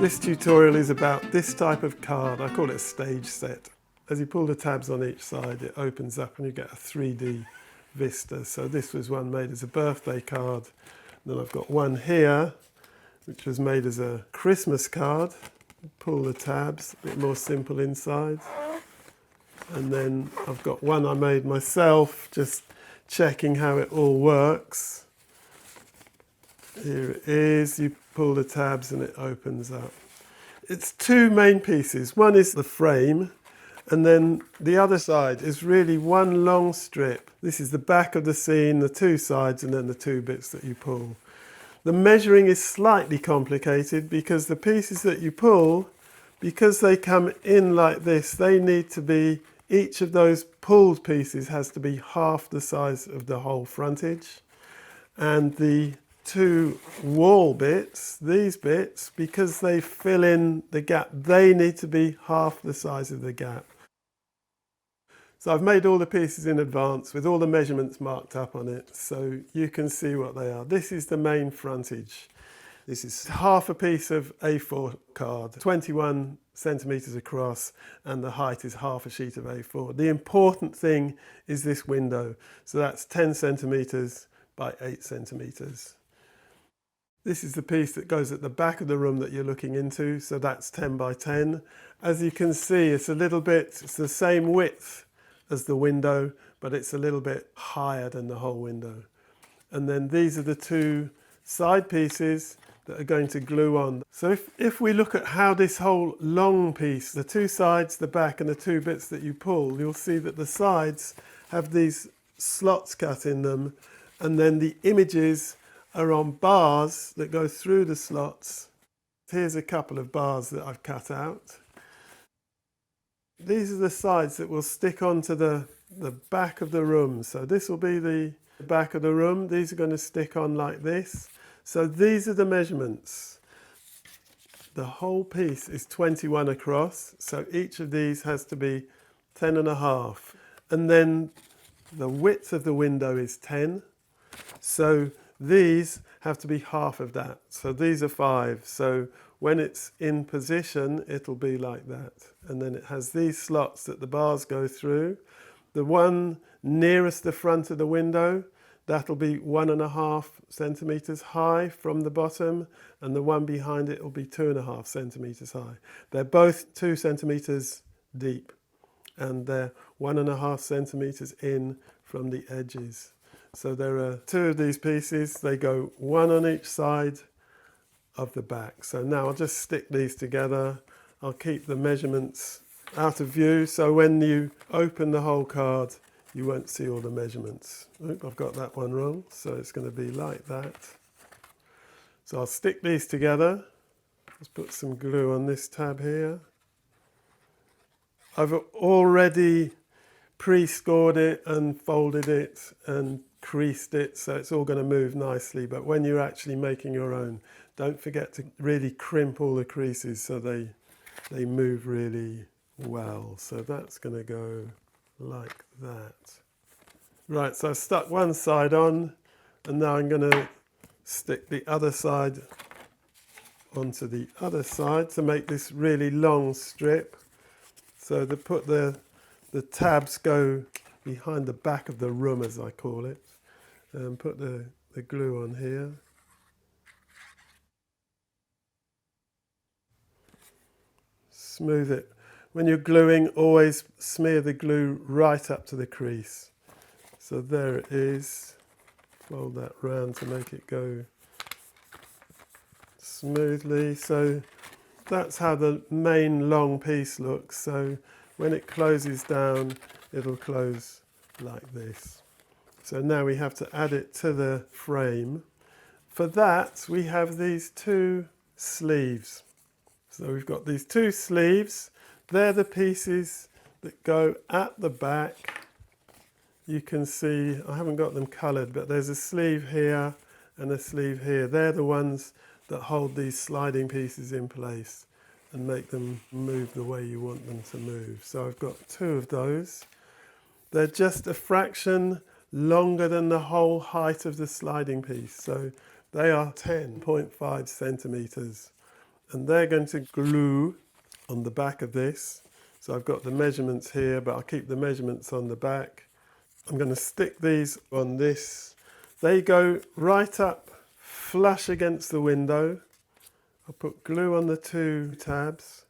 This tutorial is about this type of card. I call it a stage set. As you pull the tabs on each side, it opens up and you get a 3D vista. So this was one made as a birthday card. Then I've got one here, which was made as a Christmas card. Pull the tabs, a bit more simple inside. And then I've got one I made myself, just checking how it all works. Here it is, you pull the tabs and it opens up. It's two main pieces. One is the frame, and then the other side is really one long strip. This is the back of the scene, the two sides, and then the two bits that you pull. The measuring is slightly complicated because the pieces that you pull, because they come in like this, they need to be, each of those pulled pieces has to be half the size of the whole frontage. And the two wall bits, these bits, because they fill in the gap, they need to be half the size of the gap. So I've made all the pieces in advance with all the measurements marked up on it, so you can see what they are. This is the main frontage. This is half a piece of A4 card, 21 centimetres across, and the height is half a sheet of A4. The important thing is this window. So that's 10 centimetres by 8 centimetres. This is the piece that goes at the back of the room that you're looking into, so that's 10 by 10. As you can see, it's the same width as the window, but it's a little bit higher than the whole window. And then these are the two side pieces that are going to glue on. So if we look at how this whole long piece, the two sides, the back, and the two bits that you pull, you'll see that the sides have these slots cut in them, and then the images are on bars that go through the slots. Here's a couple of bars that I've cut out. These are the sides that will stick onto the back of the room. So this will be the back of the room. These are going to stick on like this. So these are the measurements. The whole piece is 21 across. So each of these has to be 10.5. And then the width of the window is 10. So these have to be half of that. So these are 5. So when it's in position, it'll be like that. And then it has these slots that the bars go through. The one nearest the front of the window, that'll be 1.5 centimetres high from the bottom, and the one behind it will be 2.5 centimetres high. They're both 2 centimetres deep, and they're 1.5 centimetres in from the edges. So there are two of these pieces. They go one on each side of the back. So now I'll just stick these together. I'll keep the measurements out of view, so when you open the whole card, you won't see all the measurements. Oop, I've got that one wrong, so it's going to be like that. So I'll stick these together. Let's put some glue on this tab here. I've already pre-scored it and folded it and creased it, so it's all going to move nicely. But when you're actually making your own, don't forget to really crimp all the creases so they move really well. So that's going to go like that. Right, so I've stuck one side on, and now I'm going to stick the other side onto the other side to make this really long strip. So the tabs go behind the back of the room, as I call it, and put the glue on here. Smooth it. When you're gluing, always smear the glue right up to the crease. So there it is. Fold that round to make it go smoothly. So that's how the main long piece looks. So when it closes down, it'll close like this. So now we have to add it to the frame. For that, we have these two sleeves. So we've got these two sleeves. They're the pieces that go at the back. You can see, I haven't got them coloured, but there's a sleeve here and a sleeve here. They're the ones that hold these sliding pieces in place and make them move the way you want them to move. So I've got two of those. They're just a fraction longer than the whole height of the sliding piece. So they are 10.5 centimetres. and they're going to glue on the back of this. So I've got the measurements here, but I'll keep the measurements on the back. I'm going to stick these on this. They go right up flush against the window. I'll put glue on the 2 tabs.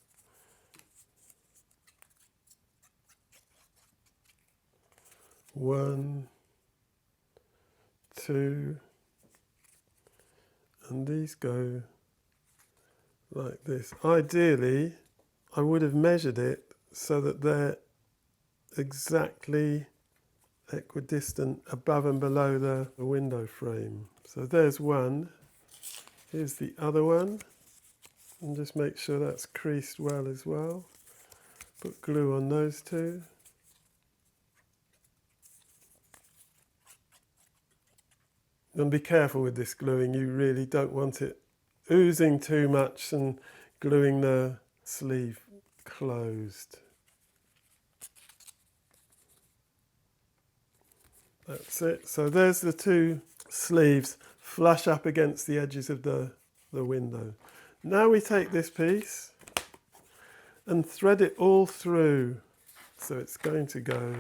One, 2, and these go like this. Ideally, I would have measured it so that they're exactly equidistant above and below the window frame. So there's one. Here's the other one. And just make sure that's creased well as well. Put glue on those 2. And be careful with this gluing. You really don't want it oozing too much and gluing the sleeve closed. That's it. So there's the 2 sleeves flush up against the edges of the window. Now we take this piece and thread it all through. So it's going to go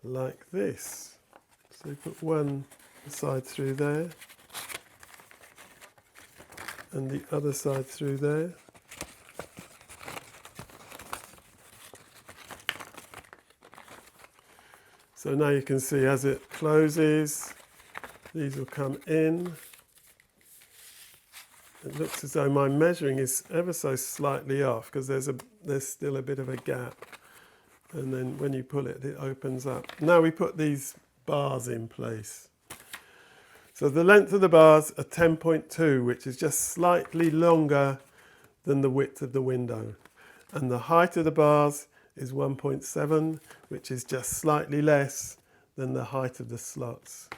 like this. So you put one side through there and the other side through there. So now you can see as it closes, these will come in. It looks as though my measuring is ever so slightly off because there's still a bit of a gap. And then when you pull it, it opens up. Now we put these bars in place. So the length of the bars are 10.2, which is just slightly longer than the width of the window. And the height of the bars is 1.7, which is just slightly less than the height of the slots.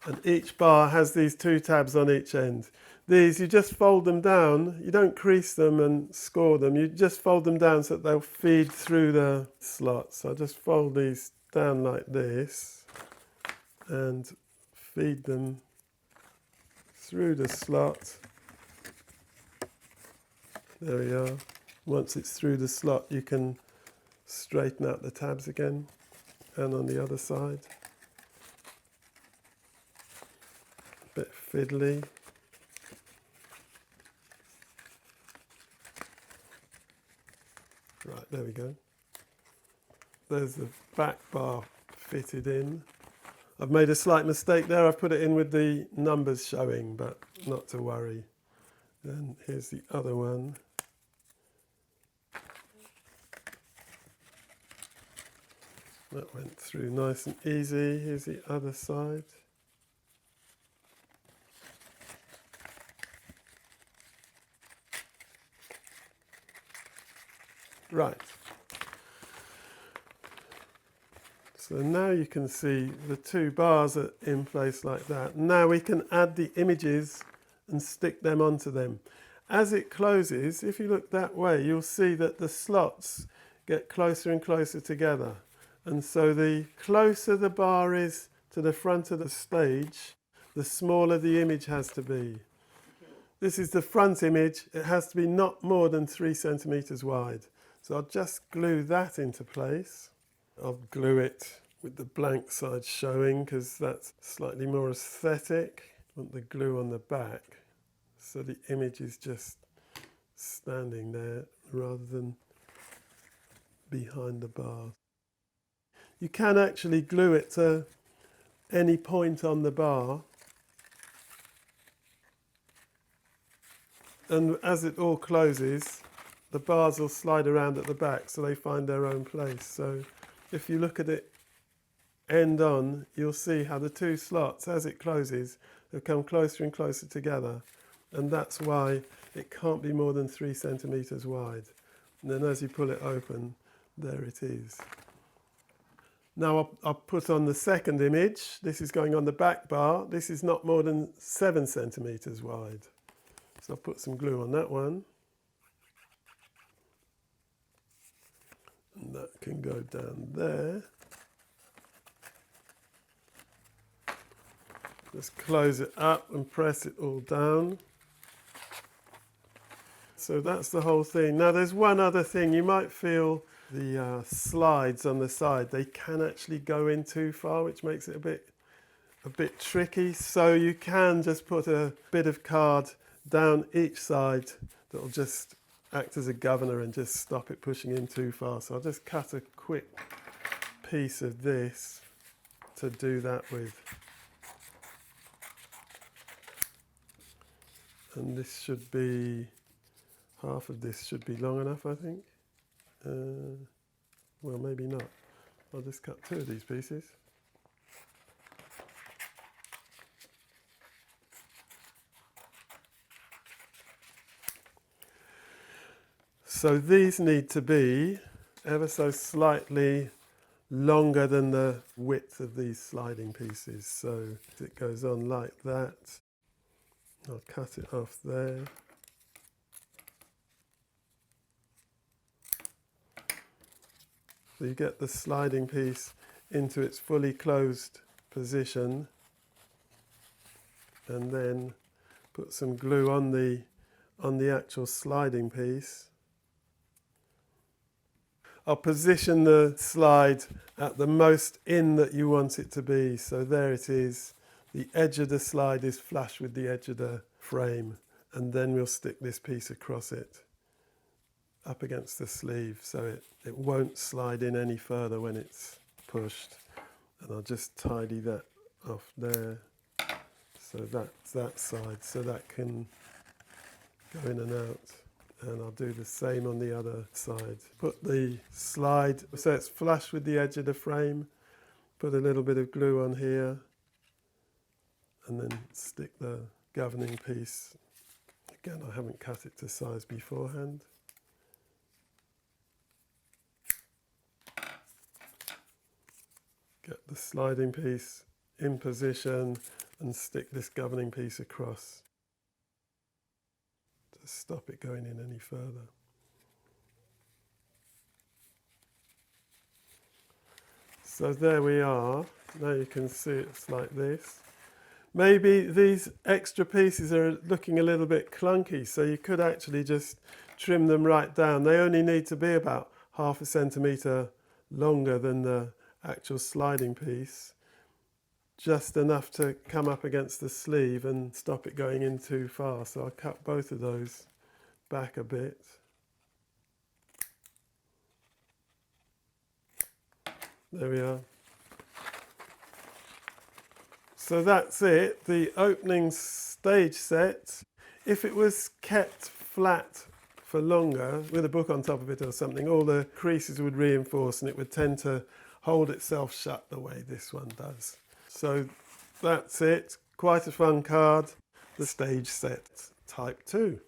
And each bar has these 2 tabs on each end. These, you just fold them down. You don't crease them and score them. You just fold them down so that they'll feed through the slots. So I just fold these down like this and feed them through the slot. There we are. Once it's through the slot, you can straighten out the tabs again, and on the other side. A bit fiddly. Right, there we go. There's the back bar fitted in. I've made a slight mistake there. I've put it in with the numbers showing, but not to worry. Then here's the other one. That went through nice and easy. Here's the other side. Right. So now you can see the 2 bars are in place like that. Now we can add the images and stick them onto them. As it closes, if you look that way, you'll see that the slots get closer and closer together. And so the closer the bar is to the front of the stage, the smaller the image has to be. This is the front image. It has to be not more than 3 centimeters wide. So I'll just glue that into place. I'll glue it with the blank side showing because that's slightly more aesthetic. I want the glue on the back so the image is just standing there rather than behind the bar. You can actually glue it to any point on the bar, and as it all closes, the bars will slide around at the back so they find their own place. So if you look at it end on, you'll see how the 2 slots, as it closes, have come closer and closer together, and that's why it can't be more than 3 centimeters wide. And then as you pull it open, there it is. Now I'll put on the second image. This is going on the back bar. This is not more than 7 centimeters wide. So I'll put some glue on that one. And that can go down there. Just close it up and press it all down. So that's the whole thing. Now there's one other thing. You might feel the slides on the side, they can actually go in too far, which makes it a bit tricky. So you can just put a bit of card down each side that'll just act as a governor and just stop it pushing in too far. So I'll just cut a quick piece of this to do that with. And this should be, half of this should be long enough, I think. Well, maybe not. I'll just cut 2 of these pieces. So these need to be ever so slightly longer than the width of these sliding pieces. So it goes on like that. I'll cut it off there. So you get the sliding piece into its fully closed position, and then put some glue on the actual sliding piece. I'll position the slide at the most in that you want it to be. So there it is. The edge of the slide is flush with the edge of the frame, and then we'll stick this piece across it up against the sleeve so it won't slide in any further when it's pushed. And I'll just tidy that off there. So that's that side, so that can go in and out. And I'll do the same on the other side. Put the slide so it's flush with the edge of the frame. Put a little bit of glue on here, and then stick the governing piece. Again, I haven't cut it to size beforehand. Get the sliding piece in position and stick this governing piece across to stop it going in any further. So there we are. Now you can see it's like this. Maybe these extra pieces are looking a little bit clunky, so you could actually just trim them right down. They only need to be about 1/2 centimetre longer than the actual sliding piece, just enough to come up against the sleeve and stop it going in too far. So I'll cut both of those back a bit. There we are. So that's it, the opening stage set. If it was kept flat for longer, with a book on top of it or something, all the creases would reinforce and it would tend to hold itself shut the way this one does. So that's it, quite a fun card, the stage set type 2.